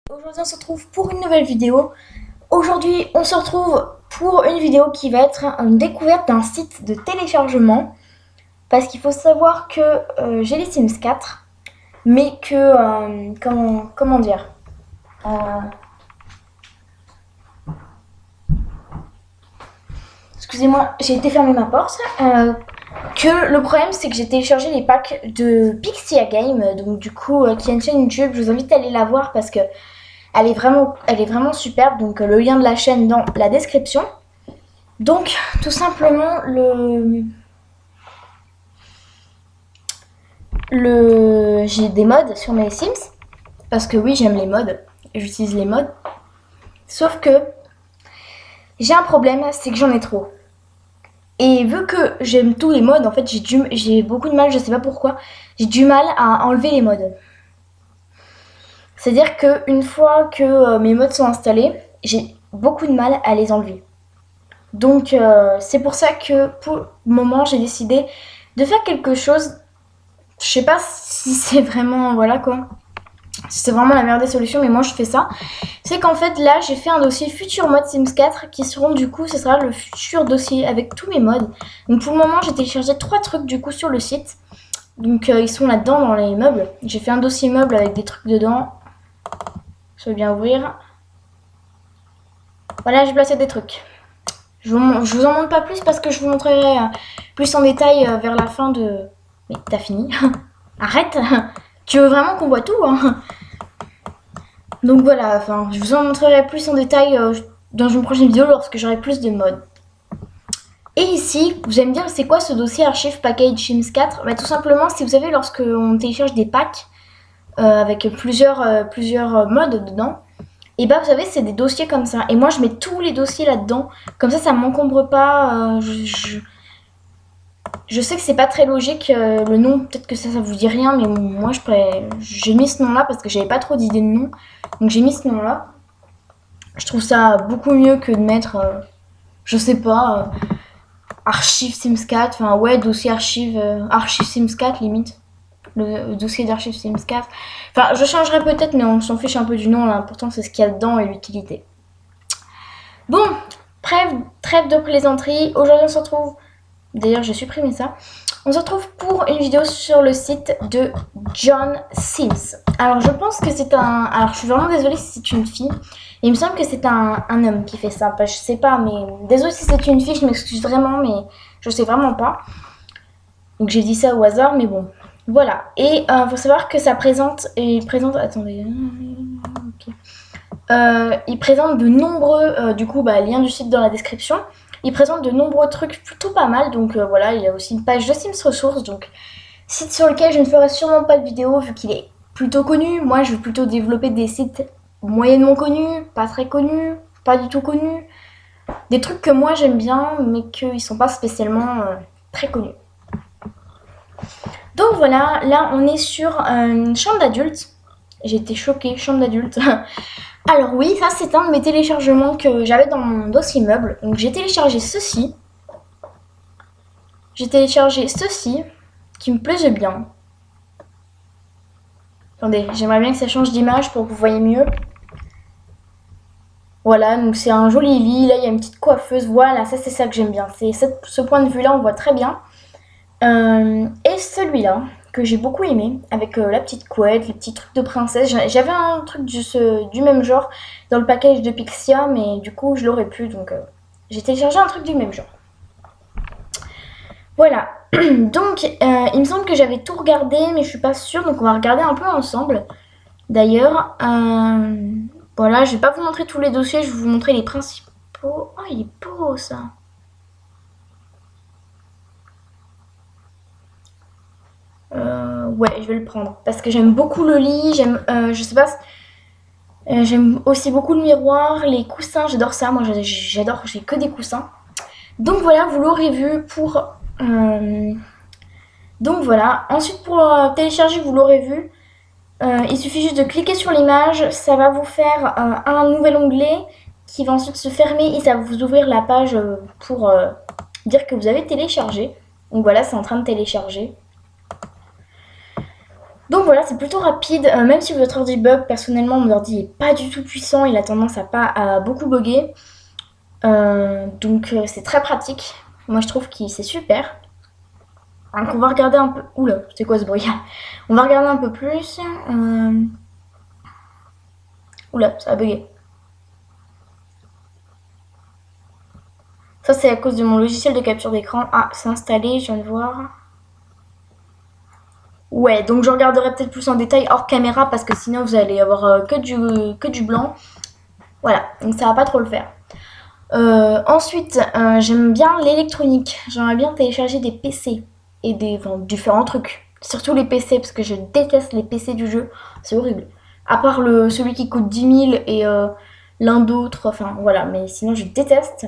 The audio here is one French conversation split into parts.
Aujourd'hui on se retrouve pour une nouvelle vidéo. Aujourd'hui on se retrouve pour une vidéo qui va être une découverte d'un site de téléchargement. Parce qu'il faut savoir que j'ai les Sims 4, mais que, comment dire, euh, excusez-moi, j'ai été fermer ma porte. Que le problème c'est que j'ai téléchargé les packs de Pixia Game, donc du coup qui est une chaîne YouTube. Je vous invite à aller la voir parce que elle est vraiment superbe. Donc le lien de la chaîne dans la description. Donc tout simplement j'ai des mods sur mes Sims parce que oui, j'aime les mods, j'utilise les mods. Sauf que j'ai un problème, c'est que j'en ai trop. Et vu que j'aime tous les mods, en fait, j'ai beaucoup de mal, je sais pas pourquoi, j'ai du mal à enlever les mods. C'est-à-dire qu'une fois que mes mods sont installés, j'ai beaucoup de mal à les enlever. Donc c'est pour ça que pour le moment, j'ai décidé de faire quelque chose. Je sais pas si c'est vraiment, voilà quoi, si c'est vraiment la meilleure des solutions, mais moi je fais ça. C'est qu'en fait là j'ai fait un dossier futur mode Sims 4 qui seront du coup, ce sera le futur dossier avec tous mes mods. Donc pour le moment j'ai téléchargé 3 trucs du coup sur le site. Donc ils sont là-dedans dans les meubles. J'ai fait un dossier meuble avec des trucs dedans. Je vais bien ouvrir. Voilà, j'ai placé des trucs. Je vous en montre pas plus parce que je vous montrerai plus en détail vers la fin de... Mais t'as fini? Arrête. Tu veux vraiment qu'on voit tout hein? Donc voilà, enfin, je vous en montrerai plus en détail dans une prochaine vidéo lorsque j'aurai plus de mods. Et ici, vous allez me dire c'est quoi ce dossier archive package Sims 4? Bah, tout simplement, si vous savez, lorsque on télécharge des packs avec plusieurs mods dedans, et bah vous savez, c'est des dossiers comme ça. Et moi, je mets tous les dossiers là-dedans. Comme ça m'encombre pas. Je sais que c'est pas très logique le nom, peut-être que ça vous dit rien, mais moi j'ai mis ce nom-là parce que j'avais pas trop d'idées de nom. Donc j'ai mis ce nom-là. Je trouve ça beaucoup mieux que de mettre, je sais pas, archive Sims 4, enfin ouais, dossier archive, archive Sims 4 limite. Le dossier d'archive Sims 4. Enfin, je changerai peut-être, mais on s'en fiche un peu du nom, l'important c'est ce qu'il y a dedans et l'utilité. Bon, trêve de plaisanterie. Aujourd'hui on se retrouve, d'ailleurs j'ai supprimé ça. On se retrouve pour une vidéo sur le site de John Sims. Alors je pense que c'est un... Alors je suis vraiment désolée si c'est une fille. Il me semble que c'est un homme qui fait ça. Enfin, je sais pas, mais... Désolée si c'est une fille, je m'excuse vraiment, mais je sais vraiment pas. Donc j'ai dit ça au hasard, mais bon. Voilà. Et faut savoir que ça présente... Attendez. Okay. Il présente de nombreux... du coup, lien du site dans la description. Il présente de nombreux trucs plutôt pas mal, donc voilà, il y a aussi une page de Sims Ressources, donc site sur lequel je ne ferai sûrement pas de vidéo vu qu'il est plutôt connu. Moi je veux plutôt développer des sites moyennement connus, pas très connus, pas du tout connus. Des trucs que moi j'aime bien mais qu'ils sont pas spécialement très connus. Donc voilà, là on est sur une chambre d'adulte. J'ai été choquée, chambre d'adulte. Alors oui, ça c'est un de mes téléchargements que j'avais dans mon dossier meuble. Donc j'ai téléchargé ceci. J'ai téléchargé ceci, qui me plaisait bien. Attendez, j'aimerais bien que ça change d'image pour que vous voyez mieux. Voilà, donc c'est un joli lit. Là, il y a une petite coiffeuse. Voilà, ça c'est ça que j'aime bien. C'est ce point de vue-là, on voit très bien. Et celui-là, que j'ai beaucoup aimé, avec la petite couette, les petits trucs de princesse. J'avais un truc du même genre dans le package de Pixia, mais du coup, je l'aurais pu. Donc, j'ai téléchargé un truc du même genre. Voilà, donc il me semble que j'avais tout regardé, mais je suis pas sûre, donc on va regarder un peu ensemble. D'ailleurs, voilà, je vais pas vous montrer tous les dossiers, je vais vous montrer les principaux. Oh, il est beau ça. Ouais, je vais le prendre parce que j'aime beaucoup le lit, j'aime, je sais pas, j'aime aussi beaucoup le miroir, les coussins, j'adore ça. Moi, j'adore, j'ai que des coussins. Donc voilà, vous l'aurez vu pour. Donc voilà. Ensuite, pour télécharger, vous l'aurez vu. Il suffit juste de cliquer sur l'image, ça va vous faire un nouvel onglet qui va ensuite se fermer et ça va vous ouvrir la page pour dire que vous avez téléchargé. Donc voilà, c'est en train de télécharger. Donc voilà, c'est plutôt rapide, même si votre ordi bug, personnellement mon ordi est pas du tout puissant, il a tendance à beaucoup bugger. Donc c'est très pratique, moi je trouve que c'est super. Donc on va regarder un peu... Oula, c'est quoi ce bruit? On va regarder un peu plus. Oula, ça a bugué. Ça c'est à cause de mon logiciel de capture d'écran. Ah, c'est installé, je viens de voir. Ouais, donc je regarderai peut-être plus en détail hors caméra parce que sinon vous allez avoir que du blanc. Voilà, donc ça va pas trop le faire. Ensuite, j'aime bien l'électronique. J'aimerais bien télécharger des PC et différents trucs. Surtout les PC parce que je déteste les PC du jeu. C'est horrible. À part celui qui coûte 10 000 et l'un d'autre. Enfin voilà, mais sinon je déteste.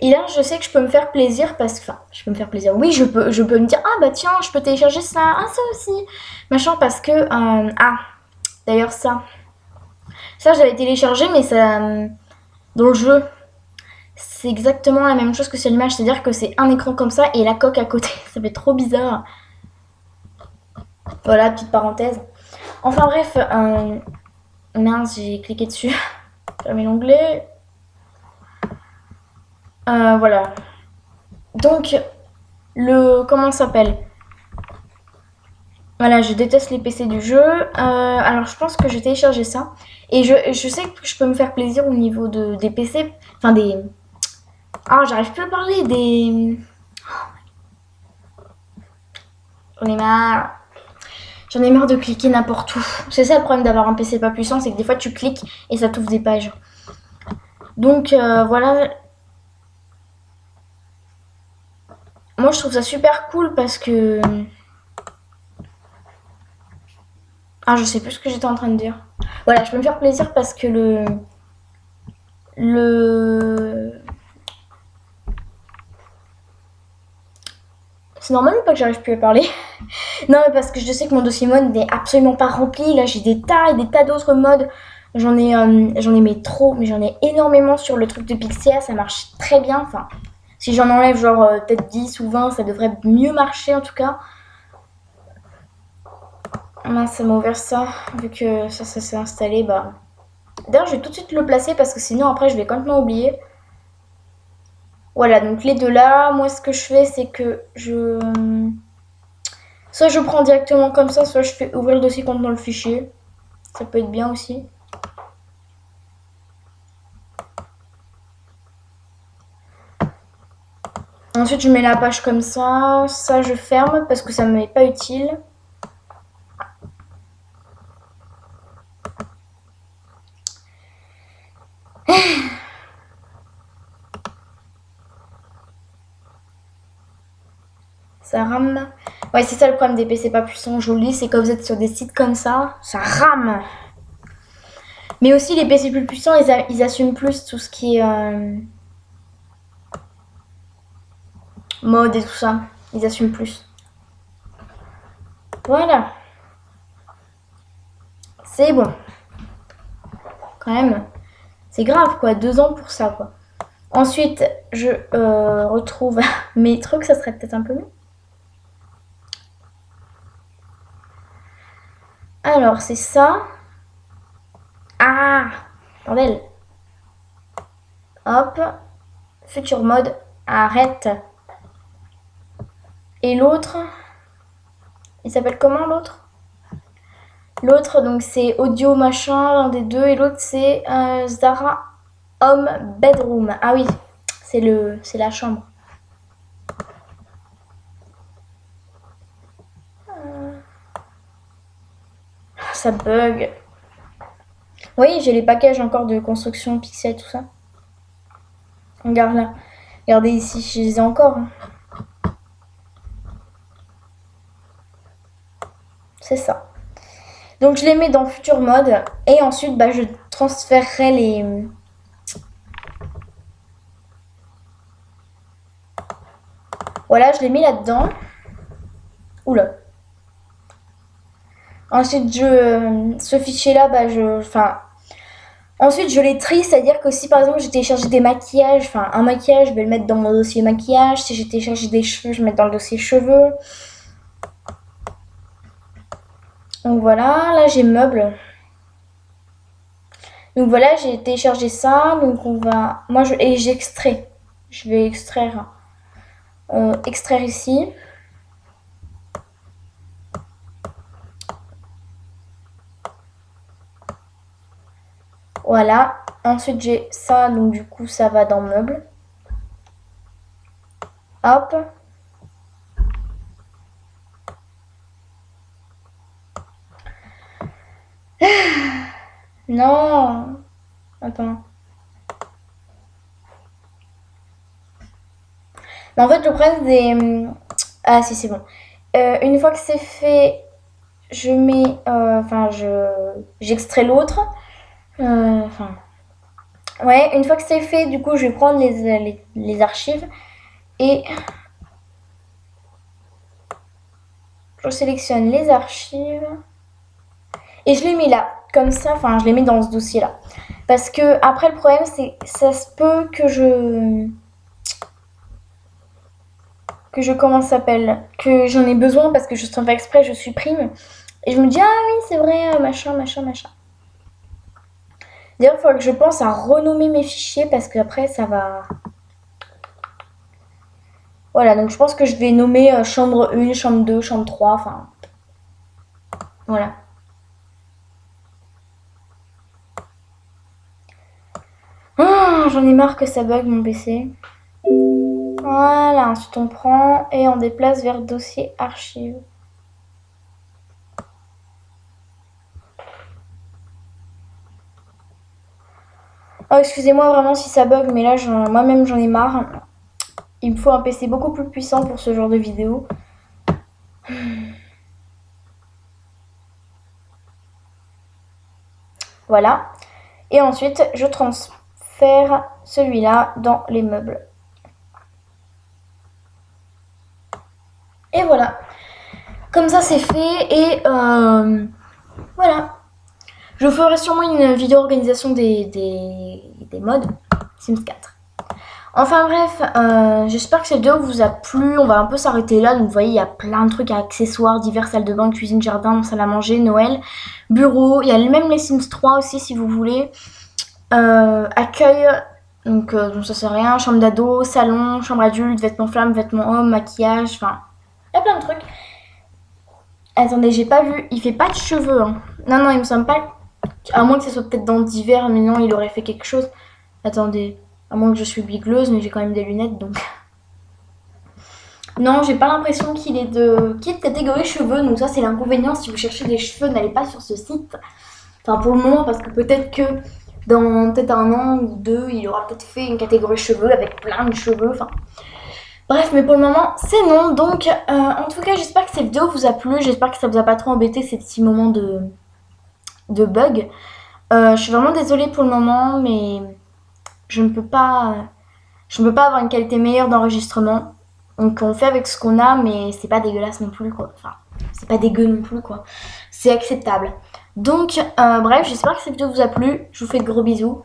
Et là, je sais que je peux me faire plaisir parce que, enfin, je peux me faire plaisir. Oui, je peux me dire, ah bah tiens, je peux télécharger ça, ah ça aussi, machin, parce que, ah, d'ailleurs ça j'avais téléchargé, mais ça, dans le jeu, c'est exactement la même chose que sur l'image, c'est-à-dire que c'est un écran comme ça et la coque à côté, ça fait trop bizarre. Voilà, petite parenthèse. Enfin bref, mince, j'ai cliqué dessus, fermé l'onglet. Voilà. Donc, comment ça s'appelle? Voilà, je déteste les PC du jeu. Alors, je pense que je vais télécharger ça. Et je sais que je peux me faire plaisir au niveau des PC. Enfin, des... Ah, j'arrive plus à parler des... J'en ai marre. J'en ai marre de cliquer n'importe où. C'est ça le problème d'avoir un PC pas puissant, c'est que des fois tu cliques et ça t'ouvre des pages. Donc, voilà. Moi, je trouve ça super cool parce que... Ah, je sais plus ce que j'étais en train de dire. Voilà, je peux me faire plaisir parce que C'est normal ou pas que j'arrive plus à parler? Non, mais parce que je sais que mon dossier mode n'est absolument pas rempli. Là, j'ai des tas et des tas d'autres modes. J'en ai mais trop, mais j'en ai énormément sur le truc de Pixia. Ça marche très bien. Enfin, si j'en enlève genre peut-être 10 ou 20, ça devrait mieux marcher en tout cas. Mince, ça m'a ouvert ça. Vu que ça s'est installé, bah... D'ailleurs, je vais tout de suite le placer parce que sinon après, je vais complètement oublier. Voilà, donc les deux là. Moi, ce que je fais, c'est que soit je prends directement comme ça, soit je fais ouvrir le dossier contenant le fichier. Ça peut être bien aussi. Ensuite, je mets la page comme ça. Ça, je ferme parce que ça ne m'est pas utile. Ça rame. Ouais, c'est ça le problème des PC pas puissants, jolis, c'est quand vous êtes sur des sites comme ça rame. Mais aussi les PC plus puissants, ils assument plus tout ce qui est mode et tout ça. Ils assument plus. Voilà. C'est bon. Quand même, c'est grave quoi, 2 ans pour ça quoi. Ensuite, je retrouve mes trucs, ça serait peut-être un peu mieux. Alors, c'est ça. Ah, bordel. Hop. Future mode. Arrête. Et l'autre, il s'appelle comment l'autre? L'autre, donc c'est audio machin, l'un des deux. Et l'autre, c'est Zara Home Bedroom. Ah oui, c'est la chambre. Ça bug. Oui, j'ai les packages encore de construction Pixel, tout ça. Regarde là. Regardez ici, je les ai encore. C'est ça. Donc je les mets dans Future Mode. Et ensuite, bah, je transférerai les... Voilà, je les mets là-dedans. Oula. Ensuite, ce fichier-là, bah, ensuite, je les trie, c'est-à-dire que si par exemple j'ai téléchargé des maquillages, enfin un maquillage, je vais le mettre dans mon dossier maquillage. Si j'ai téléchargé des cheveux, je vais le mettre dans le dossier cheveux. Donc voilà, là j'ai meuble. Donc voilà, j'ai téléchargé ça. Donc on va... Et j'extrais. Je vais extraire. Extraire ici. Voilà. Ensuite j'ai ça. Donc du coup ça va dans meuble. Hop. Non. Attends. Mais en fait, le problème des... Ah si, c'est bon. Une fois que c'est fait, je mets... j'extrais l'autre. Enfin... Ouais, une fois que c'est fait, du coup, je vais prendre les archives. Et je sélectionne les archives. Et je les mets là. Comme ça, enfin, je les mets dans ce dossier-là. Parce que, après, le problème, c'est ça se peut que comment ça s'appelle, que j'en ai besoin parce que je sans faire exprès, je supprime. Et je me dis, ah oui, c'est vrai, machin, machin, machin. D'ailleurs, il faudrait que je pense à renommer mes fichiers parce qu'après, ça va... Voilà, donc je pense que je vais nommer chambre 1, chambre 2, chambre 3, enfin... Voilà. Ah, j'en ai marre que ça bug mon PC. Voilà, ensuite on prend et on déplace vers dossier archive. Oh, excusez-moi vraiment si ça bug, mais là, moi-même, j'en ai marre. Il me faut un PC beaucoup plus puissant pour ce genre de vidéo. Voilà. Et ensuite, je transfère celui-là dans les meubles. Et voilà. Comme ça, c'est fait. Et voilà. Je ferai sûrement une vidéo organisation des mods Sims 4. Enfin bref, j'espère que cette vidéo vous a plu. On va un peu s'arrêter là. Donc vous voyez, il y a plein de trucs, accessoires, divers, salle de bain, cuisine, jardin, salle à manger, Noël, bureau. Il y a même les Sims 3 aussi si vous voulez. Accueil, donc ça sert à rien. Chambre d'ado, salon, chambre adulte, vêtements femmes, vêtements hommes, maquillage, enfin, il y a plein de trucs. Attendez, j'ai pas vu. Il fait pas de cheveux. Hein. Non, il me semble pas. À moins que ce soit peut-être dans divers, mais non, il aurait fait quelque chose. Attendez. À moins que je suis bigleuse, mais j'ai quand même des lunettes, donc... Non, j'ai pas l'impression qu'il est de catégorie cheveux, donc ça c'est l'inconvénient. Si vous cherchez des cheveux, n'allez pas sur ce site. Enfin, pour le moment, parce que peut-être que dans peut-être un an ou deux, il aura peut-être fait une catégorie cheveux avec plein de cheveux, enfin... Bref, mais pour le moment, c'est non. Donc, en tout cas, j'espère que cette vidéo vous a plu. J'espère que ça vous a pas trop embêté ces petits moments de bug. Je suis vraiment désolée pour le moment, mais je ne peux pas avoir une qualité meilleure d'enregistrement. Donc on fait avec ce qu'on a, mais c'est pas dégueulasse non plus, quoi. Enfin, c'est pas dégueu non plus, quoi. C'est acceptable. Donc, bref, j'espère que cette vidéo vous a plu. Je vous fais de gros bisous.